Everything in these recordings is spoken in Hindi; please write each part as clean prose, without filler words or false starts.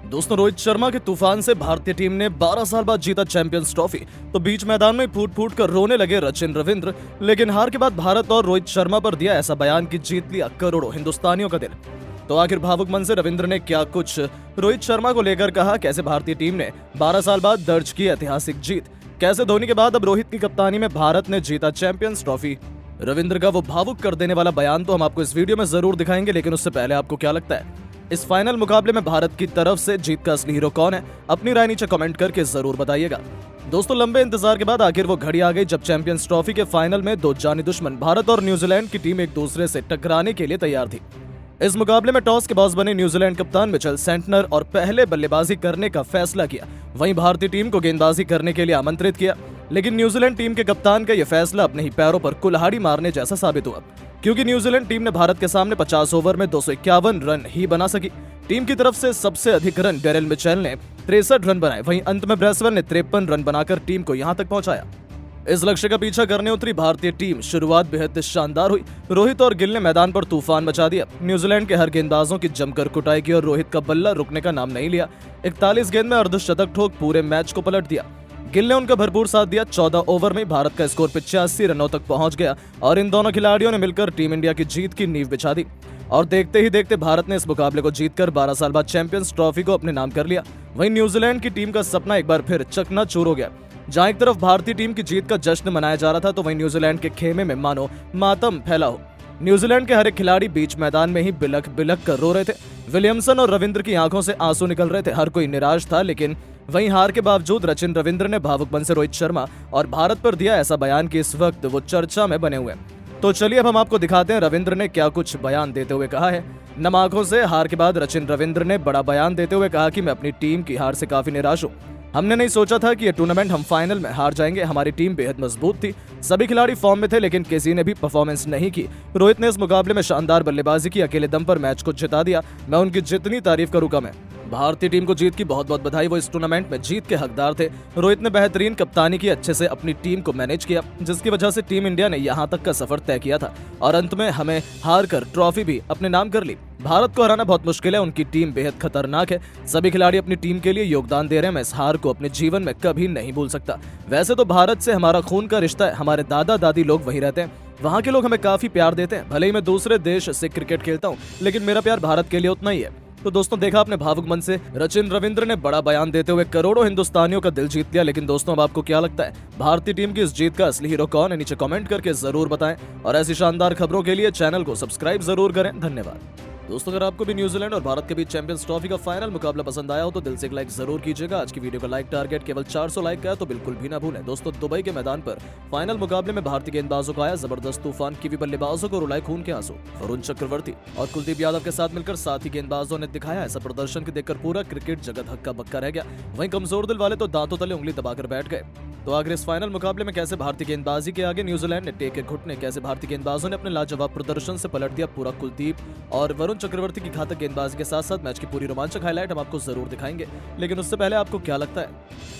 दोस्तों, रोहित शर्मा के तूफान से भारतीय टीम ने 12 साल बाद जीता चैंपियंस ट्रॉफी। तो बीच मैदान में फूट फूट कर रोने लगे सचिन रविंद्र। लेकिन हार के बाद भारत और रोहित शर्मा पर दिया ऐसा बयान कि जीत लिया करोड़ों हिंदुस्तानियों का दिल। तो आखिर भावुक मन से रविंद्र ने क्या कुछ रोहित शर्मा को लेकर कहा, कैसे भारतीय टीम ने 12 साल बाद दर्ज की ऐतिहासिक जीत, कैसे धोनी के बाद अब रोहित की कप्तानी में भारत ने जीता चैंपियंस ट्रॉफी। रविंद्र का वो भावुक कर देने वाला बयान तो हम आपको इस वीडियो में जरूर दिखाएंगे, लेकिन उससे पहले आपको क्या लगता है इस फाइनल मुकाबले में भारत की तरफ से जीत का असली हीरो कौन है? अपनी राय नीचे कमेंट करके जरूर बताइएगा। दोस्तों, लंबे इंतजार के बाद आखिर वो घड़ी आ गई जब चैंपियंस ट्रॉफी के फाइनल में दो जानी दुश्मन भारत और न्यूजीलैंड की टीम एक दूसरे से टकराने के लिए तैयार थी। इस मुकाबले में टॉस के बॉस बने न्यूजीलैंड कप्तान मिचेल सेंटनर और पहले बल्लेबाजी करने का फैसला किया। वहीं भारतीय टीम को गेंदबाजी करने के लिए आमंत्रित किया, लेकिन न्यूजीलैंड टीम के कप्तान का यह फैसला अपने ही पैरों पर कुल्हाड़ी मारने जैसा साबित हुआ, क्योंकि न्यूजीलैंड टीम ने भारत के सामने 50 ओवर में 251 रन ही बना सकी। टीम की तरफ से सबसे अधिक रन डेरिल मिचेल ने 63 रन बनाए। वहीं अंत में ब्रेसवेल ने 53 रन बनाकर टीम को यहां तक पहुंचाया। इस लक्ष्य का पीछा करने उतरी भारतीय टीम शुरुआत बेहद शानदार हुई। रोहित और गिल ने मैदान पर तूफान मचा दिया। न्यूजीलैंड के हर गेंदबाजों की जमकर कुटाई की और रोहित का बल्ला रुकने का नाम नहीं लिया। 41 गेंद में अर्धशतक ठोक पूरे मैच को पलट दिया। गिल ने उनका भरपूर साथ दिया। 14 ओवर में भारत का स्कोर 85 रनों तक पहुंच गया और इन दोनों खिलाड़ियों ने मिलकर टीम इंडिया की जीत की नींव बिछा दी। और देखते ही देखते भारत ने इस मुकाबले को जीतकर 12 साल बाद चैंपियंस ट्रॉफी को अपने नाम कर लिया। वहीं न्यूजीलैंड की टीम का सपना एक बार फिर चकनाचूर हो गया। जहां एक तरफ भारतीय टीम की जीत का जश्न मनाया जा रहा था, तो वहीं न्यूजीलैंड के खेमे में मानो मातम फैला हो। न्यूजीलैंड के हर एक खिलाड़ी बीच मैदान में ही बिलख बिलख कर रो रहे थे। विलियमसन और रविंद्र की आंखों से आंसू निकल रहे थे। हर कोई निराश था, लेकिन वहीं हार के बावजूद सचिन रविंद्र ने भावुक मन से रोहित शर्मा और भारत पर दिया ऐसा बयान कि इस वक्त वो चर्चा में बने हुए हैं। तो चलिए अब हम आपको दिखाते हैं रविंद्र ने क्या कुछ बयान देते हुए कहा है। नम आंखों से हार के बाद सचिन रविंद्र ने बड़ा बयान देते हुए कहा कि मैं अपनी टीम की हार से काफी निराश हूं। हमने नहीं सोचा था कि ये टूर्नामेंट हम फाइनल में हार जाएंगे। हमारी टीम बेहद मजबूत थी, सभी खिलाड़ी फॉर्म में थे, लेकिन किसी ने भी परफॉर्मेंस नहीं की। रोहित ने इस मुकाबले में शानदार बल्लेबाजी की, अकेले दम पर मैच को जिता दिया। मैं उनकी जितनी तारीफ करूं कम है। भारतीय टीम को जीत की बहुत बहुत बधाई। वो इस टूर्नामेंट में जीत के हकदार थे। रोहित ने बेहतरीन कप्तानी की, अच्छे से अपनी टीम को मैनेज किया, जिसकी वजह से टीम इंडिया ने यहां तक का सफर तय किया था और अंत में हमें हार कर ट्रॉफी भी अपने नाम कर ली। भारत को हराना बहुत मुश्किल है, उनकी टीम बेहद खतरनाक है। सभी खिलाड़ी अपनी टीम के लिए योगदान दे रहे हैं। मैं इस हार को अपने जीवन में कभी नहीं भूल सकता। वैसे तो भारत से हमारा खून का रिश्ता है, हमारे दादा दादी लोग वहीं रहते हैं, वहाँ के लोग हमें काफी प्यार देते हैं। भले ही मैं दूसरे देश से क्रिकेट खेलता हूँ, लेकिन मेरा प्यार भारत के लिए उतना ही है। तो दोस्तों, देखा आपने भावुक मन से सचिन रविंद्र ने बड़ा बयान देते हुए करोड़ों हिंदुस्तानियों का दिल जीत लिया। लेकिन दोस्तों, अब आपको क्या लगता है भारतीय टीम की इस जीत का असली हीरो कौन है? नीचे कमेंट करके जरूर बताएं और ऐसी शानदार खबरों के लिए चैनल को सब्सक्राइब जरूर करें। धन्यवाद। दोस्तों, अगर आपको भी न्यूजीलैंड और भारत के बीच चैंपियंस ट्रॉफी का फाइनल मुकाबला पसंद आया हो तो दिल से एक लाइक जरूर कीजिएगा। आज की वीडियो का लाइक टारगेट केवल 400 लाइक का है, तो बिल्कुल भी ना भूलें। दोस्तों, दुबई के मैदान पर फाइनल मुकाबले में भारतीय गेंदबाजों को आया जबरदस्त तूफान। कीवी बल्लेबाजों को रुलाए खून के आंसू। वरुण चक्रवर्ती और कुलदीप यादव के साथ मिलकर साथी गेंदबाजों ने दिखाया ऐसा प्रदर्शन कि देखकर पूरा क्रिकेट जगत हक्का बक्का रह गया। वहीं कमजोर दिल वाले तो दांतों तले उंगली दबाकर बैठ गए। तो आखिर इस फाइनल मुकाबले में कैसे भारतीय गेंदबाजी के आगे न्यूजीलैंड ने टेके घुटने, कैसे भारतीय गेंदबाजों ने अपने लाजवाब प्रदर्शन से पलट दिया पूरा। कुलदीप और वरुण चक्रवर्ती की घातक गेंदबाजी के साथ साथ मैच की पूरी रोमांचक हाईलाइट हम आपको जरूर दिखाएंगे। लेकिन उससे पहले आपको क्या लगता है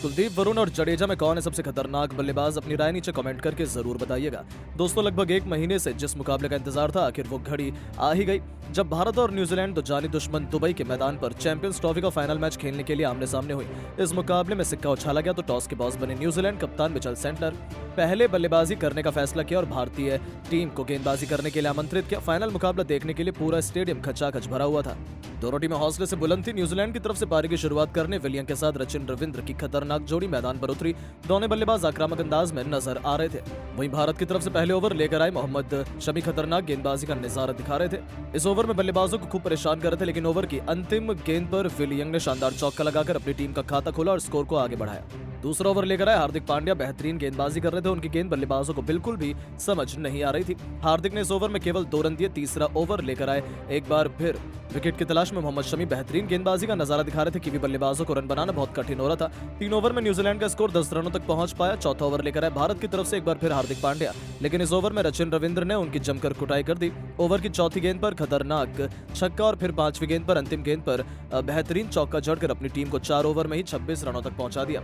कुलदीप, वरुण और जडेजा में कौन है सबसे खतरनाक बल्लेबाज? अपनी राय नीचे कमेंट करके जरूर बताइएगा। दोस्तों, लगभग 1 महीने से जिस मुकाबले का इंतजार था, आखिर वो घड़ी आ ही गई जब भारत और न्यूजीलैंड दो जानी दुश्मन दुबई के मैदान पर चैंपियंस ट्रॉफी का फाइनल मैच खेलने के लिए आमने सामने हुई। इस मुकाबले में सिक्का उछाला गया तो टॉस के बॉस बने न्यूजीलैंड कप्तान मिचेल सेंटनर पहले बल्लेबाजी करने का फैसला किया और भारतीय टीम को गेंदबाजी करने के लिए आमंत्रित किया। फाइनल मुकाबला देखने के लिए पूरा स्टेडियम खचाखच भरा हुआ था। दोनों टीमें हौसले से बुलंद थी। न्यूजीलैंड की तरफ से पारी की शुरुआत करने विलियम के साथ सचिन रविंद्र की खतरनाक जोड़ी मैदान पर उतरी। दोनों बल्लेबाज आक्रामक अंदाज में नजर आ रहे थे। वहीं भारत की तरफ से पहले ओवर लेकर आए मोहम्मद शमी खतरनाक गेंदबाजी का नजारा दिखा रहे थे। इस ओवर में बल्लेबाजों को खूब परेशान कर रहे थे, लेकिन ओवर की अंतिम गेंद पर विलियम ने शानदार चौका लगाकर अपनी टीम का खाता खोला और स्कोर को आगे बढ़ाया। दूसरा ओवर लेकर आए हार्दिक पांड्या बेहतरीन गेंदबाजी कर रहे थे। उनकी गेंद बल्लेबाजों को बिल्कुल भी समझ नहीं आ रही थी। हार्दिक ने इस ओवर में केवल 2 रन दिए। तीसरा ओवर लेकर आए एक बार फिर विकेट की तलाश में मोहम्मद शमी बेहतरीन गेंदबाजी का नजारा दिखा रहे थे। कीवी बल्लेबाजों को रन बनाना बहुत कठिन हो रहा था। 3 ओवर में न्यूजीलैंड का स्कोर 10 रनों तक पहुंच पाया। चौथा ओवर लेकर आए भारत की तरफ से एक बार फिर हार्दिक पांड्या, लेकिन इस ओवर में सचिन रविंद्र ने उनकी जमकर कुटाई कर दी। ओवर की चौथी गेंद पर खतरनाक छक्का और फिर 5वीं गेंद पर अंतिम गेंद पर बेहतरीन चौका जड़कर अपनी टीम को 4 ओवर में ही 26 रनों तक पहुंचा दिया।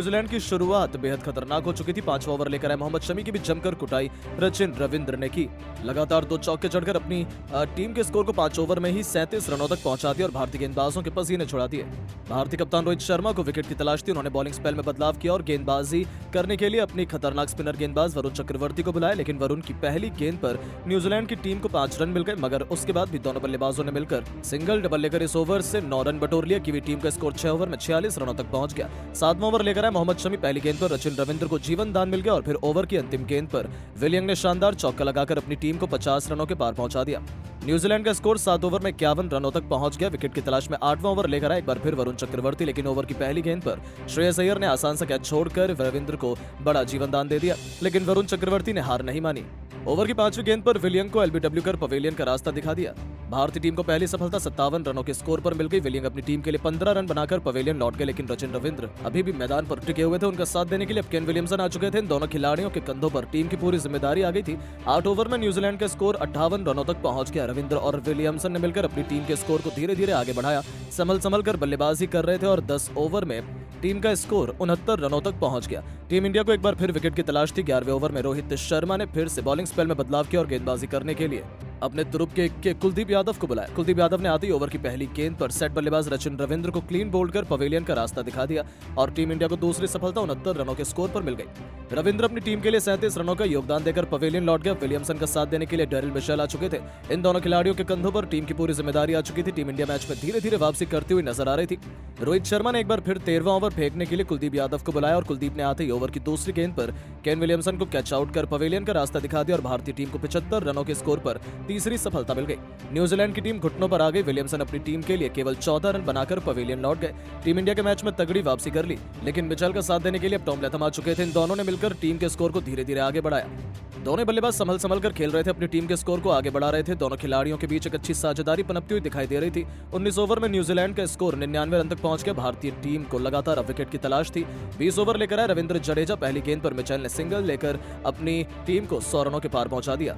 न्यूजीलैंड की शुरुआत बेहद खतरनाक हो चुकी थी। 5वां ओवर लेकर आए मोहम्मद शमी की भी जमकर कुटाई रचिन रविंद्र ने की। लगातार 2 चौके चढ़कर अपनी टीम के स्कोर को 5 ओवर में ही 37 रनों तक पहुंचा दिया और भारतीय गेंदबाजों के पसीने छुड़ा दिए। भारतीय कप्तान रोहित शर्मा को विकेट की तलाश थी। उन्होंने बॉलिंग स्पेल में बदलाव किया और गेंदबाजी करने के लिए अपनी खतरनाक स्पिनर गेंदबाज वरुण चक्रवर्ती को बुलाया, लेकिन वरुण की पहली गेंद पर न्यूजीलैंड की टीम को 5 रन मिल गए, मगर उसके बाद भी दोनों बल्लेबाजों ने मिलकर सिंगल डबल लेकर इस ओवर से 9 रन बटोर लिया। कीवी टीम का स्कोर 6 ओवर में 46 रनों तक पहुंच गया। 7वां ओवर लेकर आए मोहम्मद शमी। पहली गेंद पर रचिन रविंद्र को जीवन दान मिल गया और फिर ओवर की अंतिम गेंद पर विलियम ने शानदार चौका लगाकर अपनी टीम को 50 रनों के पार पहुंचा दिया। न्यूजीलैंड का स्कोर 7 ओवर में 51 रनों तक पहुंच गया। विकेट की तलाश में 8वां ओवर लेकर आए एक बार फिर वरुण चक्रवर्ती, लेकिन ओवर की पहली गेंद पर श्रेयस अय्यर ने आसान सा कैच छोड़कर रविंद्र को बड़ा जीवन दान दे दिया, लेकिन वरुण चक्रवर्ती ने हार नहीं मानी। ओवर की 5वीं गेंद पर विलियम को एलबीडब्ल्यू कर पवेलियन का रास्ता दिखा दिया। भारतीय टीम को पहली सफलता 57 रनों के स्कोर पर मिल गई। विलियम अपनी टीम के लिए 15 रन बनाकर पवेलियन लौट गए, लेकिन रचिन रविंद्र अभी भी मैदान पर टिके हुए थे। उनका साथ देने के लिए अब केन विलियमसन आ चुके थे। इन दोनों खिलाड़ियों के कंधों पर टीम की पूरी जिम्मेदारी आ गई थी। 8 ओवर में न्यूजीलैंड का स्कोर 58 रनों तक पहुंच गया। रविंद्र और विलियमसन ने मिलकर अपनी टीम के स्कोर को धीरे धीरे आगे बढ़ाया। संभल कर बल्लेबाजी कर रहे थे और 10 ओवर में टीम का स्कोर 69 रनों तक पहुंच गया। टीम इंडिया को एक बार फिर विकेट की तलाश थी। 11वें ओवर में रोहित शर्मा ने फिर से बॉलिंग स्पेल में बदलाव किया और गेंदबाजी करने के लिए अपने तुरुप के कुलदीप यादव को बुलाया। कुलदीप यादव ने आते ही ओवर की पहली गेंद पर सेट बल्लेबाज रचिन रविंद्र को क्लीन बोल्ड कर पवेलियन का रास्ता दिखा दिया और टीम इंडिया को दूसरी सफलता 69 रनों के स्कोर पर मिल गई। रविंद्र अपनी टीम के लिए 37 रनों का योगदान देकर पवेलियन लौट गया। विलियमसन का साथ देने के लिए डेरिल मिशेल आ चुके थे। इन दोनों खिलाड़ियों के कंधों पर टीम की पूरी जिम्मेदारी आ चुकी थी। टीम इंडिया मैच में धीरे धीरे वापसी करती हुई नजर आ रही थी। रोहित शर्मा ने एक बार फिर 13वां ओवर फेंकने के लिए कुलदीप यादव को बुलाया और कुलदीप ने आते ही ओवर की दूसरी गेंद पर केन विलियमसन को कैच आउट कर पवेलियन का रास्ता दिखा दिया और भारतीय टीम को 75 रनों के स्कोर पर तीसरी सफलता मिल गई। न्यूजीलैंड की टीम घुटनों पर आ गई। विलियमसन अपनी टीम के लिए केवल 14 रन बनाकर पवेलियन लौट गए। टीम इंडिया के मैच में तगड़ी वापसी कर ली, लेकिन मिचेल का साथ देने के लिए अब टॉम लैथम आ चुके थे। इन दोनों ने मिलकर टीम के स्कोर को धीरे धीरे आगे बढ़ाया। दोनों बल्लेबाज संभल कर खेल रहे थे, अपनी टीम के स्कोर को आगे बढ़ा रहे थे। दोनों खिलाड़ियों के बीच एक अच्छी साझेदारी पनपती हुई दिखाई दे रही थी। 19 ओवर में न्यूजीलैंड का स्कोर 99 रन तक पहुंच गया। भारतीय टीम को लगातार अब विकेट की तलाश थी। 20 ओवर लेकर आए रविंद्र जडेजा। पहली गेंद पर मिचेल ने सिंगल लेकर अपनी टीम को 100 रनों के पार पहुंचा दिया।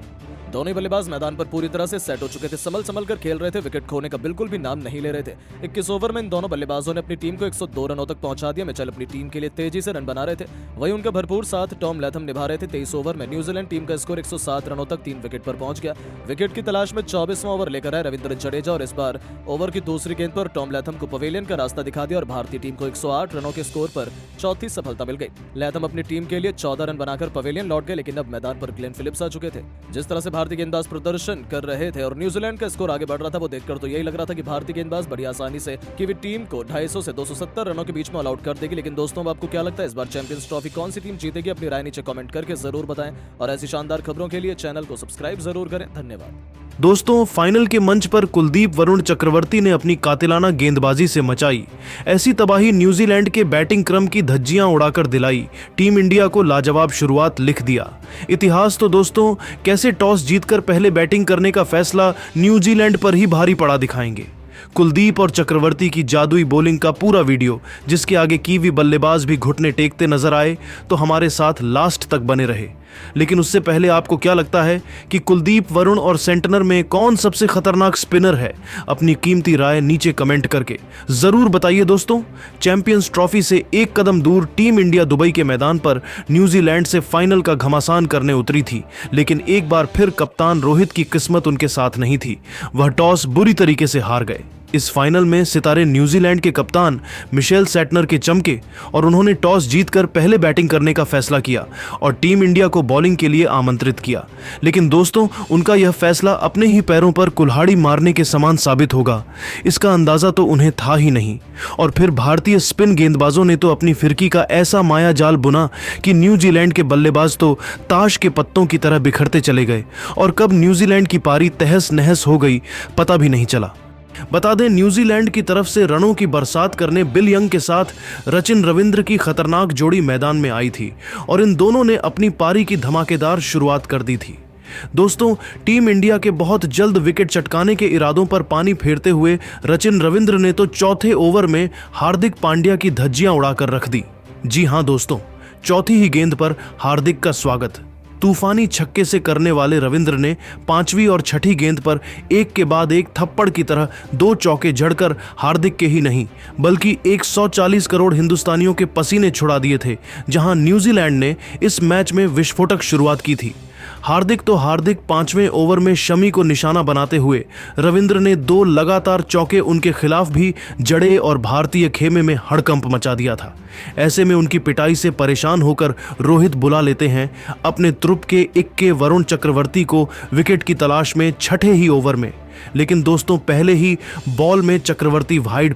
दोनों बल्लेबाज मैदान पर पूरी तरह से सेट हो चुके थे। संभल कर खेल रहे थे, विकेट खोने का बिल्कुल भी नाम नहीं ले रहे थे। 21 ओवर में इन दोनों बल्लेबाजों ने अपनी टीम को 102 रनों तक पहुंचा दिया। मिचेल अपनी टीम के लिए तेजी से रन बना रहे थे, वहीं उनका भरपूर साथ टॉम लैथम निभा रहे थे। 23 ओवर में न्यूजीलैंड टीम का स्कोर 107 रनों तक 3 विकेट पर पहुंच गया। विकेट की तलाश में 24वां ओवर लेकर आए रविंद्र जडेजा और इस बार ओवर की दूसरी गेंद पर टॉम लैथम को पवेलियन का रास्ता दिखा दिया और भारतीय टीम को 108 रनों के स्कोर पर चौथी सफलता मिल गई। लैथम अपनी टीम के लिए 14 रन बनाकर पवेलियन लौट गए, लेकिन अब मैदान पर ग्लेन फिलिप्स आ चुके थे। जिस तरह से भारतीय गेंदबाज प्रदर्शन कर रहे थे और न्यूजीलैंड का स्कोर आगे बढ़ रहा था, वो देखकर तो यही लग रहा था कि भारतीय गेंदबाज बड़ी आसानी से कीवी टीम को 250 से 270 रनों के बीच में ऑल आउट कर देगी। लेकिन दोस्तों, अब आपको क्या लगता है इस बार चैंपियंस ट्रॉफी कौन सी टीम जीतेगी? अपनी राय नीचे कमेंट करके जरूर बताएं और ऐसी शानदार खबरों के लिए चैनल को सब्सक्राइब जरूर करें। धन्यवाद। दोस्तों, फाइनल के मंच पर कुलदीप वरुण चक्रवर्ती ने अपनी कातिलाना गेंदबाजी से मचाई ऐसी तबाही, न्यूजीलैंड के बैटिंग क्रम की धज्जियां उड़ाकर दिलाई। टीम इंडिया को लाजवाब शुरुआत लिख दिया। इतिहास तो दोस्तों कैसे टॉस जीतकर पहले बैटिंग करने का फैसला न्यूजीलैंड पर ही भारी पड़ा दिखाएंगे। कुलदीप और चक्रवर्ती की जादुई बॉलिंग का पूरा वीडियो, जिसके आगे कीवी बल्लेबाज भी घुटने टेकते नजर आए, तो हमारे साथ लास्ट तक बने रहे। लेकिन उससे पहले आपको क्या लगता है कि कुलदीप, वरुण और सेंटनर में कौन सबसे खतरनाक स्पिनर है? अपनी कीमती राय नीचे कमेंट करके जरूर बताइए। दोस्तों, चैंपियंस ट्रॉफी से एक कदम दूर टीम इंडिया दुबई के मैदान पर न्यूजीलैंड से फाइनल का घमासान करने उतरी थी, लेकिन एक बार फिर कप्तान रोहित की किस्मत उनके साथ नहीं थी। वह टॉस बुरी तरीके से हार गए। इस फाइनल में सितारे न्यूजीलैंड के कप्तान मिशेल सेटनर के चमके और उन्होंने टॉस जीतकर पहले बैटिंग करने का फैसला किया और टीम इंडिया को बॉलिंग के लिए आमंत्रित किया। लेकिन दोस्तों, उनका यह फैसला अपने ही पैरों पर कुल्हाड़ी मारने के समान साबित होगा, इसका अंदाजा तो उन्हें था ही नहीं। और फिर भारतीय स्पिन गेंदबाजों ने तो अपनी फिरकी का ऐसा माया जाल बुना कि न्यूजीलैंड के बल्लेबाज तो ताश के पत्तों की तरह बिखरते चले गए और कब न्यूजीलैंड की पारी तहस नहस हो गई पता भी नहीं चला। बता दें, न्यूजीलैंड की तरफ से रनों की बरसात करने बिल यंग के साथ रचिन रविंद्र की खतरनाक जोड़ी मैदान में आई थी और इन दोनों ने अपनी पारी की धमाकेदार शुरुआत कर दी थी। दोस्तों, टीम इंडिया के बहुत जल्द विकेट चटकाने के इरादों पर पानी फेरते हुए रचिन रविंद्र ने तो चौथे ओवर में हार्दिक पांड्या की धज्जियां उड़ाकर रख दी। जी हां दोस्तों, चौथी ही गेंद पर हार्दिक का स्वागत। तूफानी छक्के से करने वाले रविंद्र ने 5वीं और 6ठी गेंद पर एक के बाद एक थप्पड़ की तरह 2 चौके जड़कर हार्दिक के ही नहीं बल्कि 140 करोड़ हिंदुस्तानियों के पसीने छुड़ा दिए थे, जहां न्यूजीलैंड ने इस मैच में विस्फोटक शुरुआत की थी। हार्दिक 5वें ओवर में शमी को निशाना बनाते हुए रविंद्र ने 2 लगातार चौके उनके खिलाफ भी जड़े और भारतीय खेमे में हड़कंप मचा दिया था। ऐसे में उनकी पिटाई से परेशान होकर रोहित बुला लेते हैं अपने त्रुप के इक्के वरुण चक्रवर्ती को विकेट की तलाश में 6ठे ही ओवर में। लेकिन दोस्तों, पहले ही बॉल में चक्रवर्ती वाइड